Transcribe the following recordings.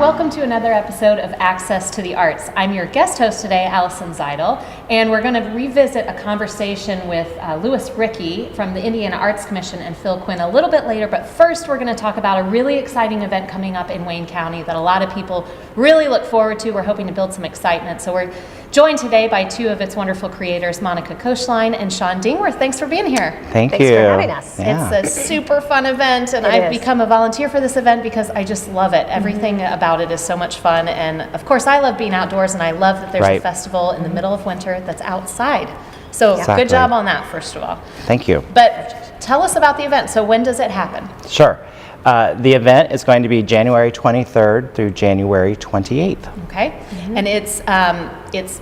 welcome to another episode of Access to the Arts. I'm your guest host today, Allison Zeidel, and we're going to revisit a conversation with Louis Rickey from the Indiana Arts Commission and Phil Quinn a little bit later, but first we're going to talk about a really exciting event coming up in Wayne County that a lot of people really look forward to. We're hoping to build some excitement, so we're joined today by two of its wonderful creators, Monica Koschlein and Sean Dingworth. Thanks for being here. Thanks for having us. Yeah. It's a super fun event, and I've become a volunteer for this event because I just love it. Everything about it is so much fun, and of course I love being outdoors, and I love that there's a festival in the middle of winter that's outside. So good job on that, first of all. Thank you. But tell us about the event. So when does it happen? Sure. The event is going to be January 23rd through January 28th. Okay. And it's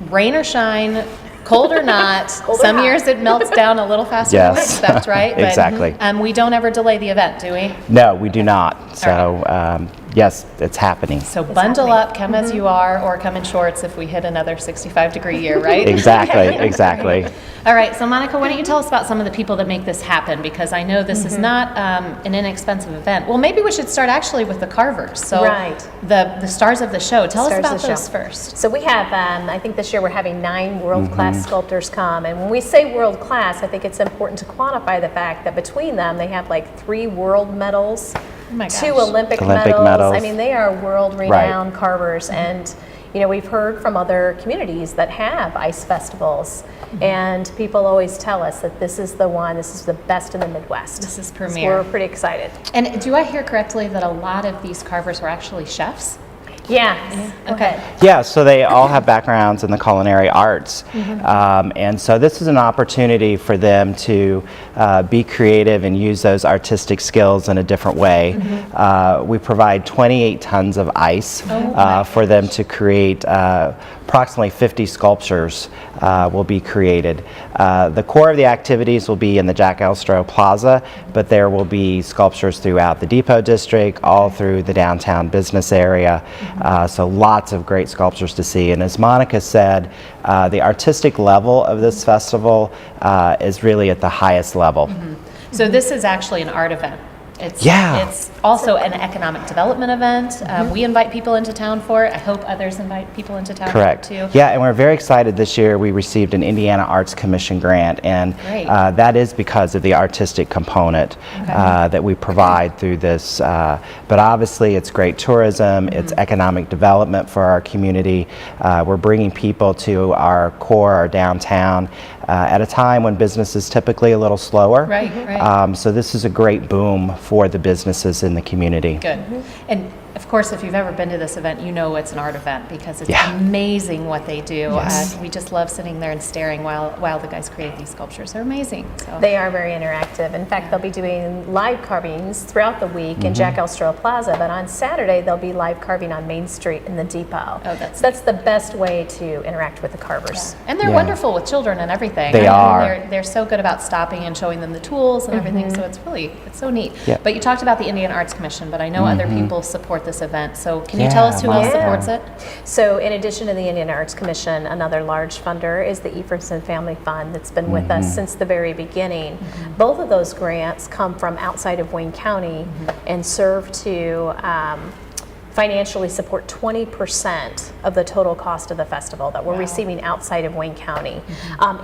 rain or shine, cold or not. Some years it melts down a little faster than we expect, right? But, exactly. We don't ever delay the event, do we? No, we do not. So yes, it's happening. So bundle up, come as you are, or come in shorts if we hit another 65-degree year, right? Exactly. All right, so Monica, why don't you tell us about some of the people that make this happen? Because I know this is not an inexpensive event. Well, maybe we should start actually with the carvers. So the stars of the show. Tell us about those first. So we have, I think this year we're having 9 world-class sculptors come. And when we say world-class, I think it's important to quantify the fact that between them, they have like 3 world medals, 2 Olympic medals. I mean, they are world-renowned carvers. And you know, we've heard from other communities that have ice festivals, and people always tell us that this is the one, this is the best in the Midwest. This is premier. So we're pretty excited. And do I hear correctly that a lot of these carvers were actually chefs? Yeah. Okay. Yeah, so they all have backgrounds in the culinary arts. And so this is an opportunity for them to be creative and use those artistic skills in a different way. We provide 28 tons of ice for them to create. Approximately 50 sculptures will be created. The core of the activities will be in the Jack Elstro Plaza, but there will be sculptures throughout the Depot District, all through the downtown business area. So lots of great sculptures to see. And as Monica said, the artistic level of this festival is really at the highest level. So this is actually an art event. It's also an economic development event. We invite people into town for it. I hope others invite people into town for it too. Yeah, and we're very excited this year. We received an Indiana Arts Commission grant, and that is because of the artistic component that we provide through this. But obviously it's great tourism, it's economic development for our community. We're bringing people to our core, our downtown, at a time when business is typically a little slower. So this is a great boom for the businesses in the community. Good. And of course, if you've ever been to this event, you know it's an art event because it's amazing what they do. We just love sitting there and staring while the guys create these sculptures. They're amazing. So. They are very interactive. In fact, they'll be doing live carvings throughout the week in Jack Elstro Plaza, but on Saturday they'll be live carving on Main Street in the Depot. That's the best way to interact with the carvers. And they're wonderful with children and everything. They are. They're so good about stopping and showing them the tools and everything, so it's so neat. But you talked about the Indiana Arts Commission, but I know other people support this event. So can you tell us who else supports it? So in addition to the Indiana Arts Commission, another large funder is the Efferson Family Fund that's been with us since the very beginning. Both of those grants come from outside of Wayne County and serve to financially support 20% of the total cost of the festival that we're receiving outside of Wayne County.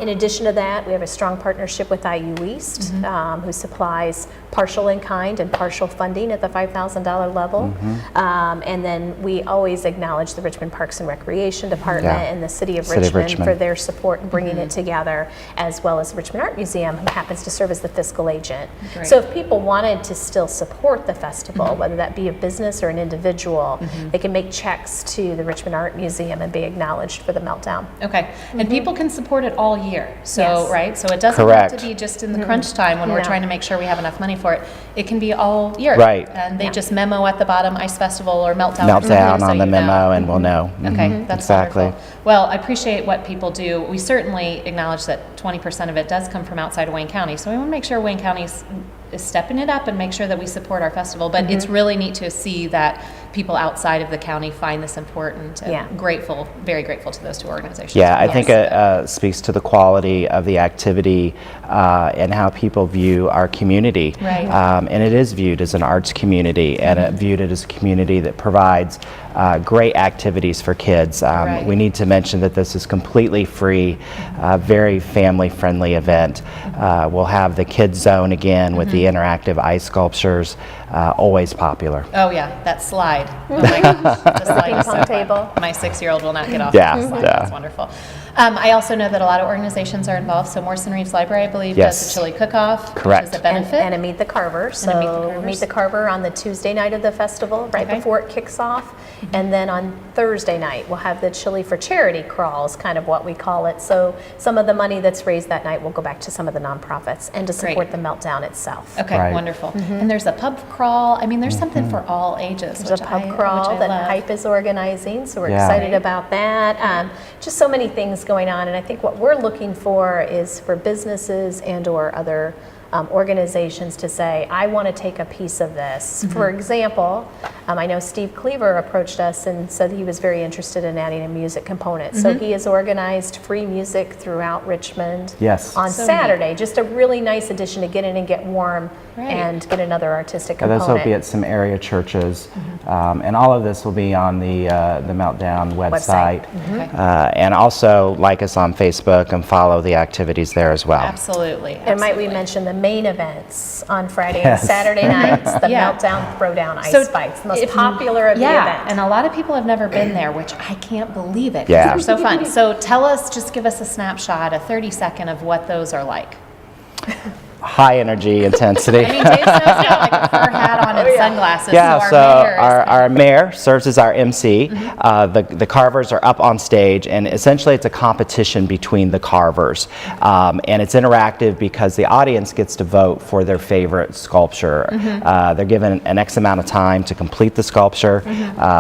In addition to that, we have a strong partnership with IU East, who supplies partial in kind and partial funding at the $5,000 level. And then we always acknowledge the Richmond Parks and Recreation Department and the City of Richmond for their support in bringing it together, as well as the Richmond Art Museum, who happens to serve as the fiscal agent. So if people wanted to still support the festival, whether that be a business or an individual, they can make checks to the Richmond Art Museum and be acknowledged for the Meltdown. Okay, and people can support it all year. So so it doesn't have to be just in the crunch time when we're trying to make sure we have enough money for it. It can be all year. And they just memo at the bottom, Ice Festival or Meltdown. Meltdown on the memo, and we'll know. Okay, that's wonderful. Well, I appreciate what people do. We certainly acknowledge that 20% of it does come from outside of Wayne County, so we want to make sure Wayne County's is stepping it up and make sure that we support our festival. But it's really neat to see that people outside of the county find this important, and grateful, very grateful to those two organizations. Yeah, I think it speaks to the quality of the activity and how people view our community. Right. And it is viewed as an arts community, and viewed as a community that provides great activities for kids. Right. We need to mention that this is completely free, very family-friendly event. We'll have the kids zone again with the interactive ice sculptures, always popular. Oh yeah, that slide. Oh my gosh, the slide is so fun. table. My 6-year-old will not get off Yeah, that slide. yeah. That's wonderful. I also know that a lot of organizations are involved. So Morrison Reeves Library, I believe, Yes. does the chili cook-off, Correct. which is a benefit. And a Meet the Carver. So Meet the Carver on the Tuesday night of the festival, right before it kicks off. And then on Thursday night, we'll have the Chili for Charity crawls, kind of what we call it. So some of the money that's raised that night will go back to some of the nonprofits and to support the Meltdown itself. Okay, Right. wonderful. And there's a pub crawl. I mean, there's something for all ages. There's a pub crawl that love. Hype is organizing, so we're Yeah. excited about that. Just so many things going on, and I think what we're looking for is for businesses and or other organizations to say, I want to take a piece of this. For example, I know Steve Cleaver approached us and said he was very interested in adding a music component. So he has organized free music throughout Richmond Yes. on So Saturday. Just a really nice addition to get in and get warm Right. and get another artistic And component. those will be at some area churches, and all of this will be on the Meltdown website. Okay. And also like us on Facebook and follow the activities there as well. Absolutely. And might we absolutely. mention the main events on Friday Yes. and Saturday nights, the Yeah. Meltdown Throwdown Ice So Fights, the most if- popular of the Yeah, event. and a lot of people have never been there, which I can't believe it. 'Cause Yeah. they're so fun. So tell us, just give us a snapshot, a 30-second of what those are like. High energy intensity. I mean, Dave Snow's got like a fur hat on and sunglasses. Yeah, so so our mayor is our mayor serves as our MC. The carvers are up on stage, and essentially it's a competition between the carvers. And it's interactive because the audience gets to vote for their favorite sculpture. They're given an X amount of time to complete the sculpture,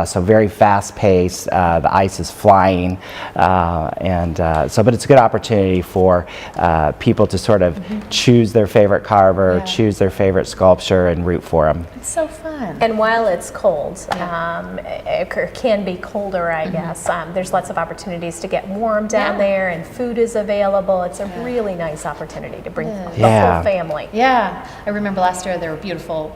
so very fast paced. The ice is flying, but it's a good opportunity for people to sort of choose their favorite carver, choose their favorite sculpture, and root for them. It's so fun. And while it's cold, it can be colder, I guess, there's lots of opportunities to get warm down there, and food is available. It's a really nice opportunity to bring the whole family. Yeah, I remember last year there were beautiful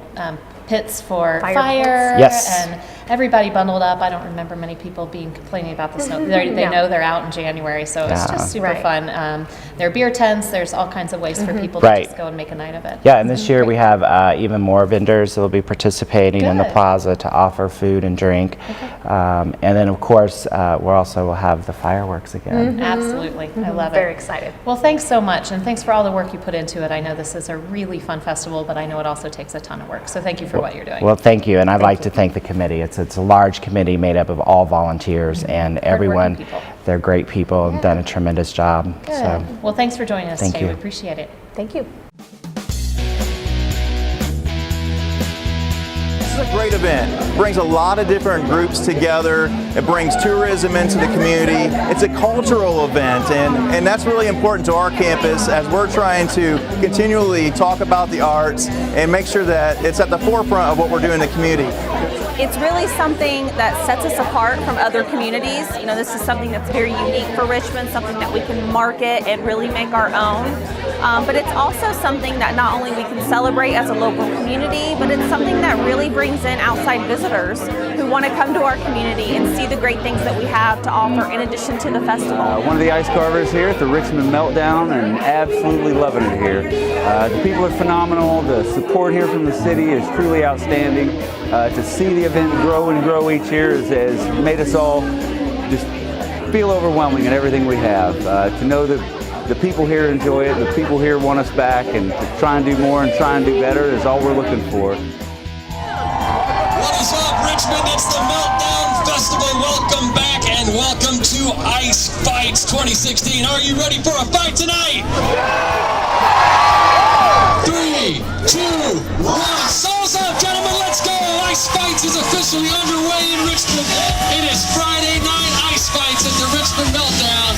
pits for Fire fire, Yes. and everybody bundled up. I don't remember many people complaining about the snow. They know they're out in January, so it's just super fun. There are beer tents. There's all kinds of ways for people to just go and make a night of it. Yeah, and this year we have even more vendors that will be participating in the plaza to offer food and drink. And then, of course, we'll also have the fireworks again. Absolutely, I love it. Very excited. Well, thanks so much, and thanks for all the work you put into it. I know this is a really fun festival, but I know it also takes a ton of work. So thank you for what you're doing. Well, thank you, and I'd like to thank the committee. It's a large committee made up of all volunteers, and everyone, people. they're great people and done a tremendous job. Good. So, Well, thanks for joining us Thank today. you. We appreciate it. Thank you. This is a great event. It brings a lot of different groups together. It brings tourism into the community. It's a cultural event, and that's really important to our campus as we're trying to continually talk about the arts and make sure that it's at the forefront of what we're doing in the community. It's really something that sets us apart from other communities. You know, this is something that's very unique for Richmond, something that we can market and really make our own. But it's also something that not only we can celebrate as a local community, but it's something that really brings in outside visitors who want to come to our community and see the great things that we have to offer in addition to the festival. One of the ice carvers here at the Richmond Meltdown, and absolutely loving it here. The people are phenomenal. The support here from the city is truly outstanding. To see the event grow and grow each year has made us all just feel overwhelming in everything we have. To know that the people here enjoy it, the people here want us back, and to try and do more and try and do better is all we're looking for. What is up, Richmond? It's the Meltdown Festival. Welcome back and welcome to Ice Fights 2016. Are you ready for a fight tonight? 3, 2, 1. Souls up, gentlemen. Let's go. Ice Fights is officially underway in Richmond. It is Friday night Ice Fights at the Richmond Meltdown.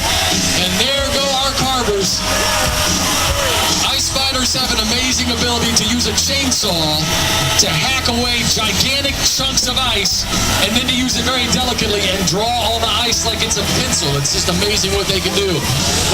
And there go our carvers. Ice fighters have an amazing ability to use use a chainsaw to hack away gigantic chunks of ice, and then to use it very delicately and draw all the ice like it's a pencil. It's just amazing what they can do.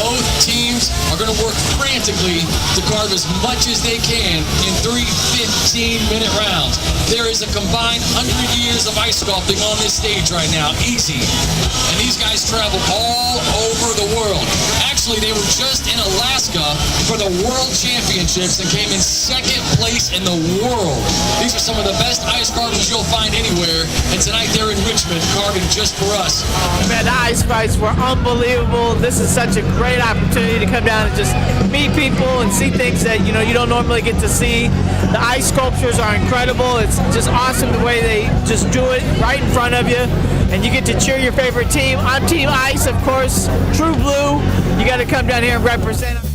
Both teams are going to work frantically to carve as much as they can in 3 15-minute rounds. There is a combined 100 years of ice sculpting on this stage right now, easy. And these guys travel all over the world. Actually, they were just in Alaska for the World Championships and came in 2nd place in the world. These are some of the best ice carvers you'll find anywhere, and tonight they're in Richmond carving just for us. Man, the ice fights were unbelievable. This is such a great opportunity to come down and just meet people and see things that you don't normally get to see. The ice sculptures are incredible. It's just awesome the way they just do it right in front of you, and you get to cheer your favorite team. I'm Team Ice, of course, True Blue. You got to come down here and represent them.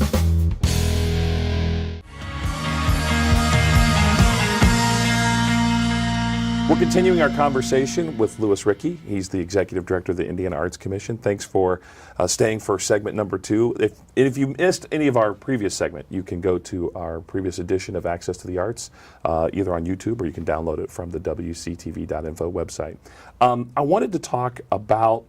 We're continuing our conversation with Louis Rickey. He's the Executive Director of the Indiana Arts Commission. Thanks for staying for segment number 2. If you missed any of our previous segment, you can go to our previous edition of Access to the Arts, either on YouTube or you can download it from the WCTV.info website. I wanted to talk about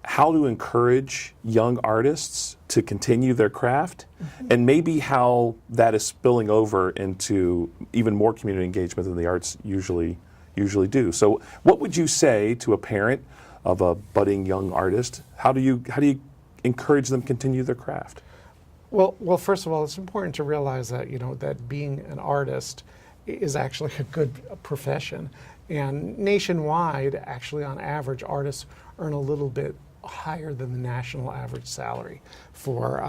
how to encourage young artists to continue their craft, and maybe how that is spilling over into even more community engagement than the arts usually do. So what would you say to a parent of a budding young artist? How do you encourage them to continue their craft? Well, first of all, it's important to realize that that being an artist is actually a good profession, and nationwide, actually on average, artists earn a little bit higher than the national average salary for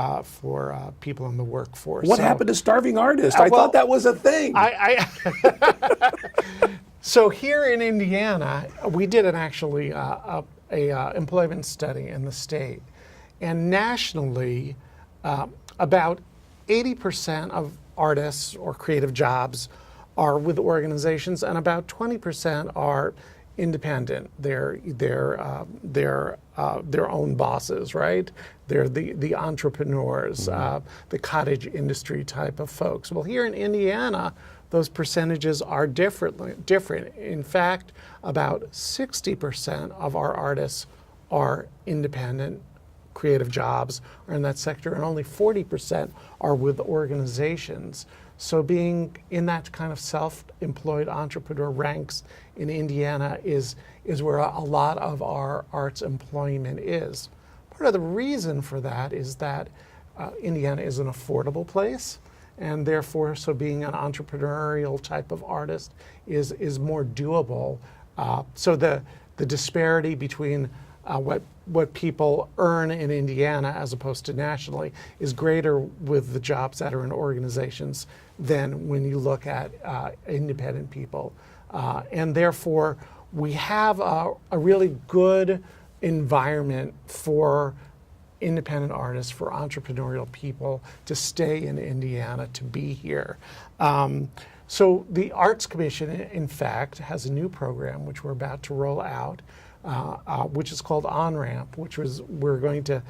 people in the workforce. What happened to starving artists? I thought that was a thing. So here in Indiana, we did an employment study in the state, and nationally, about 80% of artists or creative jobs are with organizations, and about 20% are independent. They're their own bosses, right? They're the entrepreneurs, the cottage industry type of folks. Well, here in Indiana, those percentages are different. In fact, about 60% of our artists are independent creative jobs are in that sector, and only 40% are with organizations. So being in that kind of self-employed entrepreneur ranks in Indiana is where a lot of our arts employment is. Part of the reason for that is that Indiana is an affordable place, and therefore, so being an entrepreneurial type of artist is more doable. So the disparity between what people earn in Indiana as opposed to nationally is greater with the jobs that are in organizations than when you look at independent people. And therefore, we have a really good environment for independent artists, for entrepreneurial people to stay in Indiana, to be here. So the Arts Commission, in fact, has a new program which we're about to roll out, which is called On-Ramp, we're going to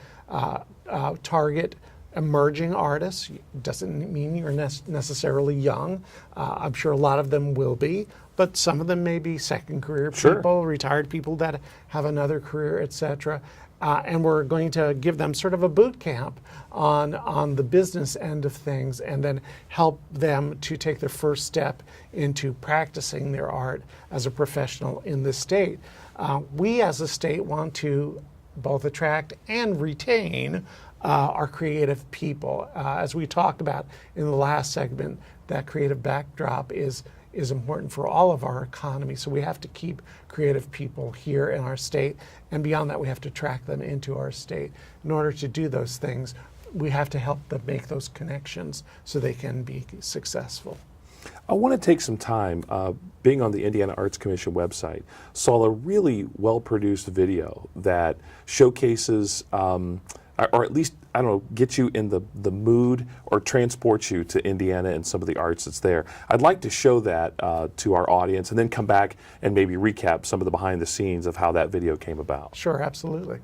target emerging artists. Doesn't mean you're necessarily young. I'm sure a lot of them will be, but some of them may be second career people, retired people that have another career, etc. And we're going to give them sort of a boot camp on the business end of things, and then help them to take their first step into practicing their art as a professional in this state. We as a state want to both attract and retain our creative people. As we talked about in the last segment, that creative backdrop is important for all of our economy. So we have to keep creative people here in our state, and beyond that, we have to attract them into our state. In order to do those things, we have to help them make those connections so they can be successful. I want to take some time, being on the Indiana Arts Commission website, saw a really well-produced video that showcases, or at least, I don't know, gets you in the mood or transports you to Indiana and some of the arts that's there. I'd like to show that to our audience and then come back and maybe recap some of the behind the scenes of how that video came about. Sure, absolutely.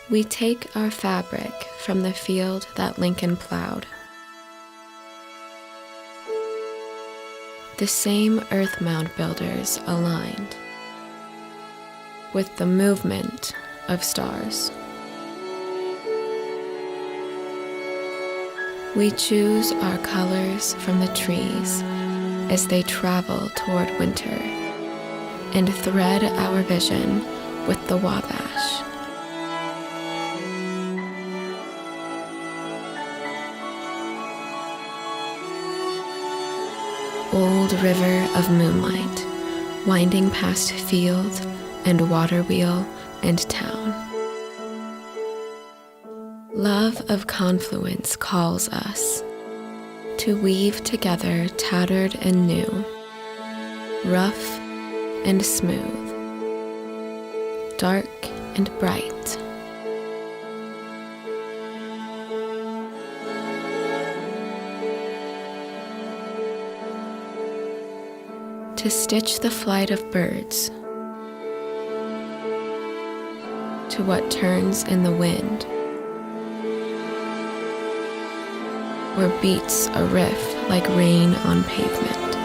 We take our fabric from the field that Lincoln plowed. The same earth mound builders aligned with the movement of stars. We choose our colors from the trees as they travel toward winter and thread our vision with the Wabash. Old river of moonlight, winding past field and water wheel and town. Love of confluence calls us to weave together tattered and new, rough and smooth, dark and bright. To stitch the flight of birds to what turns in the wind, or beats a riff like rain on pavement.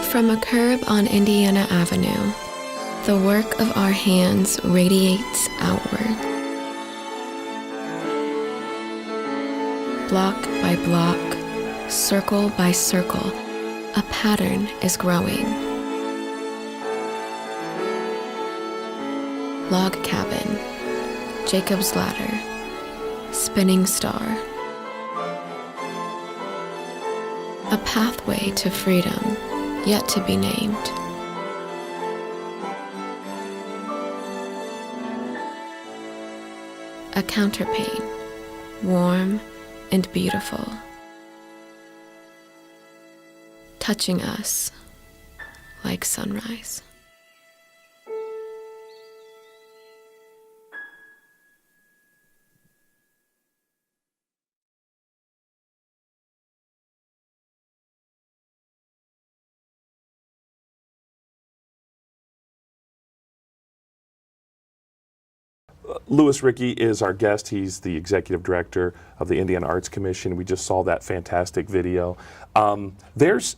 From a curb on Indiana Avenue, the work of our hands radiates outward. Block by block, circle by circle, a pattern is growing. Log cabin, Jacob's ladder, spinning star. A pathway to freedom, yet to be named. A counterpane, warm and beautiful, touching us like sunrise. Louis Rickey is our guest. He's the executive director of the Indiana Arts Commission. We just saw that fantastic video. There's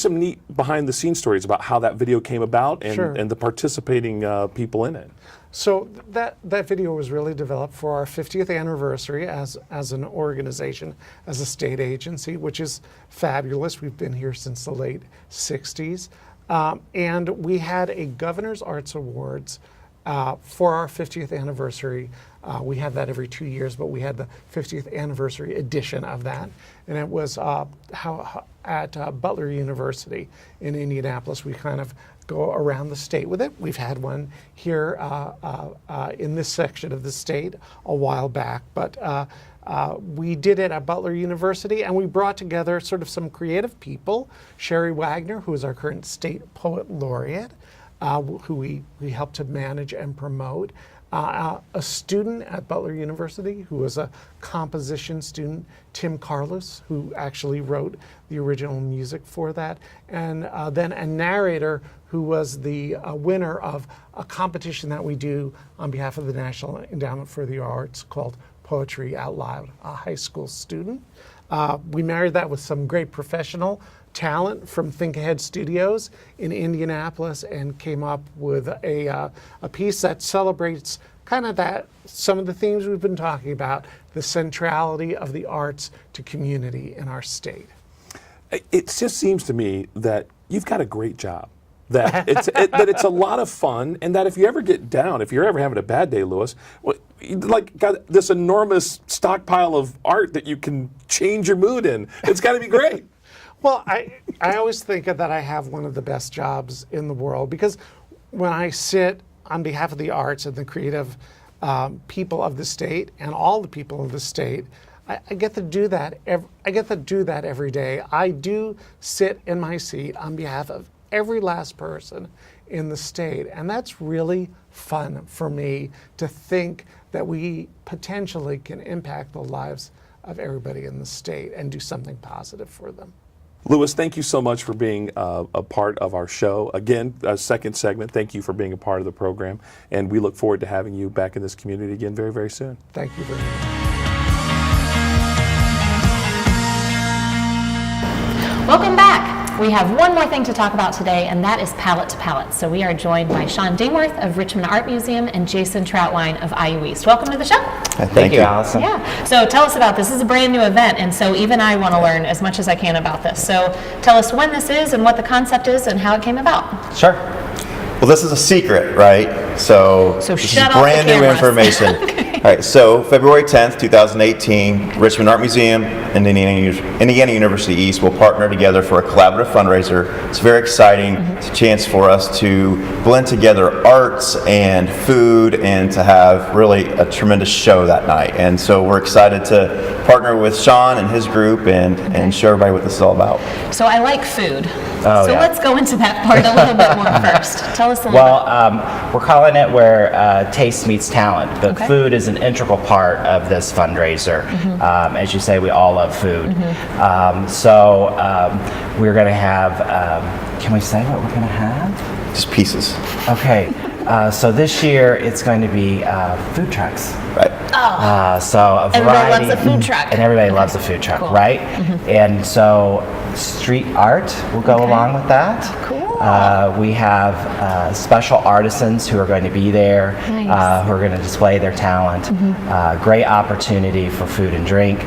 some neat behind-the-scenes stories about how that video came about and, Sure. and the participating people in it. So that video was really developed for our 50th anniversary as an organization, as a state agency, which is fabulous. We've been here since the late 60s. And we had a Governor's Arts Awards for our 50th anniversary. We have that every 2 years, but we had the 50th anniversary edition of that. And it was at Butler University in Indianapolis. We kind of go around the state with it. We've had one here in this section of the state a while back, but we did it at Butler University, and we brought together sort of some creative people. Sherry Wagner, who is our current state poet laureate, who we helped to manage and promote. A student at Butler University who was a composition student, Tim Carlos, who actually wrote the original music for that, and then a narrator who was the winner of a competition that we do on behalf of the National Endowment for the Arts called Poetry Out Loud, a high school student. We married that with some great professional talent from Think Ahead Studios in Indianapolis and came up with a piece that celebrates kind of some of the themes we've been talking about, the centrality of the arts to community in our state. It just seems to me that you've got a great job. That it's a lot of fun, and that if you ever get down, if you're ever having a bad day, Louis, got this enormous stockpile of art that you can change your mood in. It's got to be great. Well, I always think that I have one of the best jobs in the world, because when I sit on behalf of the arts and the creative people of the state and all the people of the state, I get to do that. I get to do that every day. I do sit in my seat on behalf of every last person in the state, and that's really fun for me to think that we potentially can impact the lives of everybody in the state and do something positive for them. Lewis, thank you so much for being a part of our show. Again, a second segment, thank you for being a part of the program. And we look forward to having you back in this community again very, very soon. Thank you very much. Welcome back. We have one more thing to talk about today, and that is Palate to Palate. So we are joined by Sean Dingworth of Richmond Art Museum and Jason Troutwine of IU East. Welcome to the show. Thank you, Allison. Yeah. So tell us about this. This is a brand new event, and so even I want to learn as much as I can about this. So tell us when this is and what the concept is and how it came about. Sure. Well, this is a secret, right? So this is shut off brand the new cameras. information. Okay. All right, so February 10th, 2018, Richmond Art Museum and Indiana University East will partner together for a collaborative fundraiser. It's very exciting. It's a chance for us to blend together arts and food and to have really a tremendous show that night. And so we're excited to partner with Sean and his group and show everybody what this is all about. So I like food. Oh, so yeah. let's go into that part a little bit more first. Tell us a little bit. Well, we're calling it where taste meets talent, but Okay. food is an integral part of this fundraiser. As you say, we all love food. We're going to have, can we say what we're going to have? Just pieces. Okay, so this year it's going to be food trucks. Right. So a variety. Everybody loves a food truck. And everybody loves a food truck, Cool. right? And so street art will go Okay. along with that. Cool. We have special artisans who are going to be there, Nice. who are going to display their talent. Great opportunity for food and drink.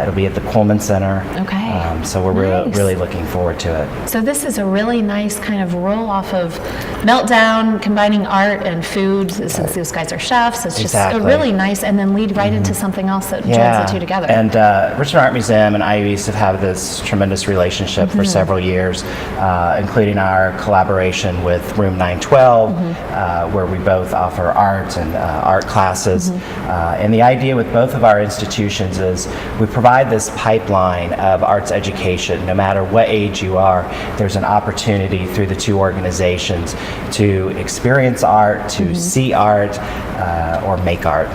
It'll be at the Pullman Center. Okay. So we're Nice. really looking forward to it. So this is a really nice kind of roll off of Meltdown, combining art and food, since these guys are chefs. It's just Exactly. a really nice, and then lead right into something else that joins the two together. And Richmond Art Museum and IU East have had this tremendous relationship for several years, including our collaboration with Room 912, where we both offer art and art classes. And the idea with both of our institutions is we provide this pipeline of arts education. No matter what age you are, there's an opportunity through the two organizations to experience art, to see art, or make art.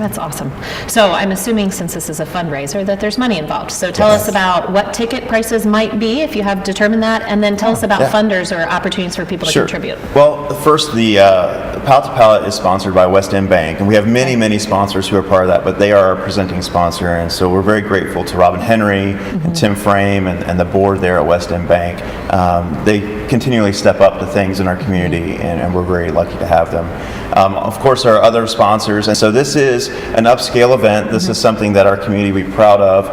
That's awesome. So I'm assuming, since this is a fundraiser, that there's money involved. So tell us about what ticket prices might be, if you have determined that, and then tell us about funders or opportunities for people to contribute. Well, first, the Palate to Palate is sponsored by West End Bank, and we have many sponsors who are part of that, but they are our presenting sponsor, and so we're very grateful to Robin Henry and Tim Frame and the board there at West End Bank. They continually step up to things in our community, and we're very lucky to have them. Of course, there are other sponsors, and so this is an upscale event. This is something that our community will be proud of.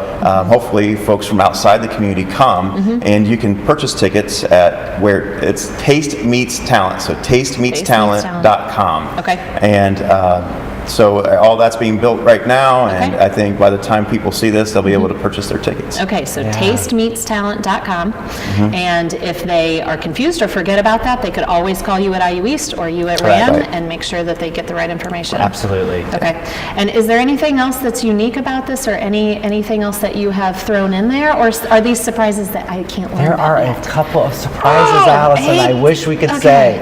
Hopefully, folks from outside the community come, and you can purchase tickets at where it's Taste Meets Talent, so tastemeetstalent.com. Okay. And so all that's being built right now, and I think by the time people see this, they'll be able to purchase their tickets. Okay, so tastemeetstalent.com. And if they are confused or forget about that, they could always call you at IU East or you at RAM Right. and make sure that they get the right information. Absolutely. Okay. And is there anything else that's unique about this, or anything else that you have thrown in there, or are these surprises that I can't learn There about are yet? a couple of surprises, Oh, Allison. hey. I wish we could Okay. say.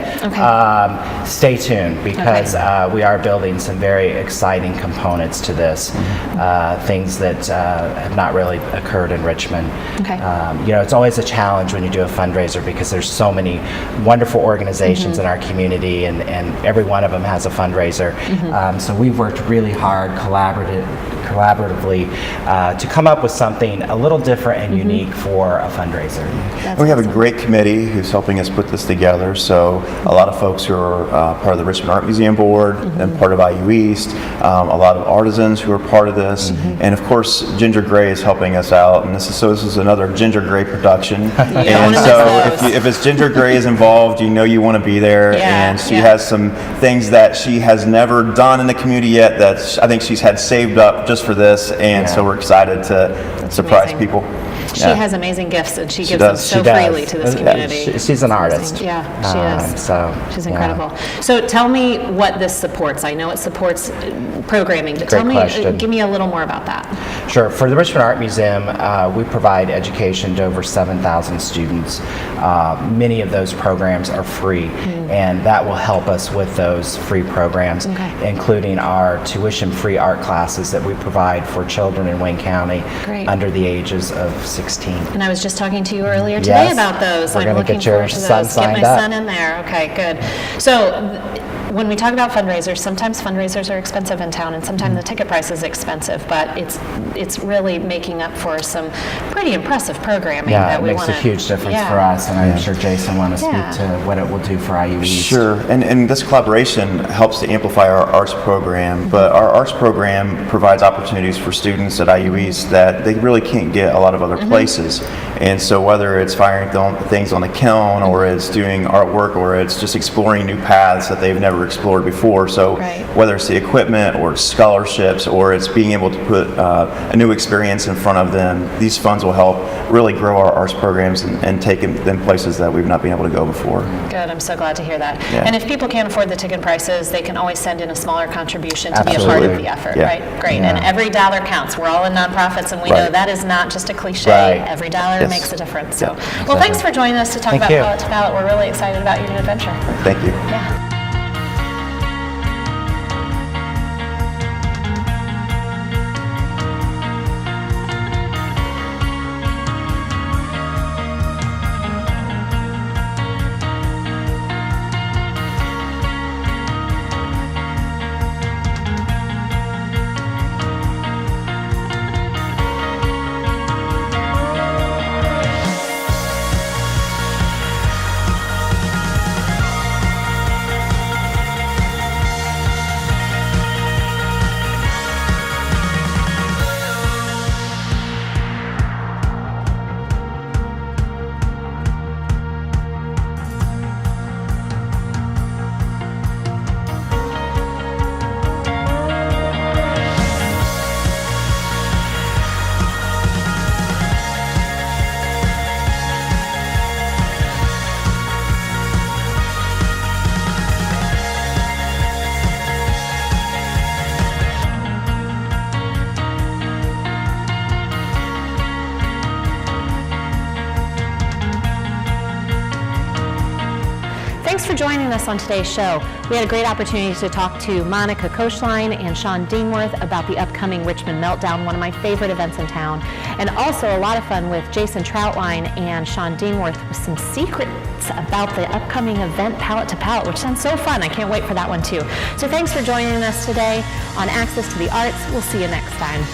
Stay tuned, because we are building some very exciting components to this. Things that have not really occurred in Richmond. Okay. It's always a challenge when you do a fundraiser, because there's so many wonderful organizations in our community, and every one of them has a fundraiser. So we've worked really hard collaboratively to come up with something a little different and unique for a fundraiser. We have a great committee who's helping us put this together. So a lot of folks who are part of the Richmond Art Museum Board and part of IU East, a lot of artisans who are part of this, and of course Ginger Gray is helping us out. And this is another Ginger Gray production. And so if it's Ginger Gray is involved, you want to be there. And she has some things that she has never done in the community yet that I think she's had saved up just for this, and so we're excited to surprise amazing. people. She has amazing gifts, and she gives does. them so freely to this community. She's an artist. Yeah, she is. So she's incredible. So tell me what this supports. I know it supports programming, but give me a little more about that. Sure. For the Richmond Art Museum, we provide education to over 7,000 students. Many of those programs are free, and that will help us with those free programs, including our tuition-free art classes that we provide for children in Wayne County under the ages of 16th. And I was just talking to you earlier today Yes. about those. We're I'm gonna looking get your forward to son those. Get my signed up. son in there. Okay, good. So when we talk about fundraisers, sometimes fundraisers are expensive in town, and sometimes the ticket price is expensive, but it's really making up for some pretty impressive programming Yeah, that it we makes want a huge difference for us, and I'm sure Jason want to Yeah. speak to what it will do for IU East. Sure, and this collaboration helps to amplify our arts program, but our arts program provides opportunities for students at IU East that they really can't get a lot of other places. And so whether it's firing things on the kiln, or it's doing artwork, or it's just exploring new paths that they've never explored before. So whether it's the equipment or scholarships, or it's being able to put a new experience in front of them, these funds will help really grow our arts programs and take them places that we've not been able to go before. Good, I'm so glad to hear that. Yeah. And if people can't afford the ticket prices, they can always send in a smaller contribution to be a part Absolutely. of the effort, Yeah. right? Great, Yeah. and every dollar counts. We're all in nonprofits, and we know Right. that is not just a cliche. Right. Every dollar Yes. makes a difference. So, Yeah. well, thanks for joining us to talk Thank about you. Palate to Palate. We're really excited about your new adventure. Thank you. Yeah. Thanks for joining us on today's show. We had a great opportunity to talk to Monica Koschlein and Sean Dingworth about the upcoming Richmond Meltdown, one of my favorite events in town, and also a lot of fun with Jason Troutline and Sean Dingworth with some secrets about the upcoming event Palate to Palate, which sounds so fun. I can't wait for that one too. So thanks for joining us today on Access to the Arts. We'll see you next time.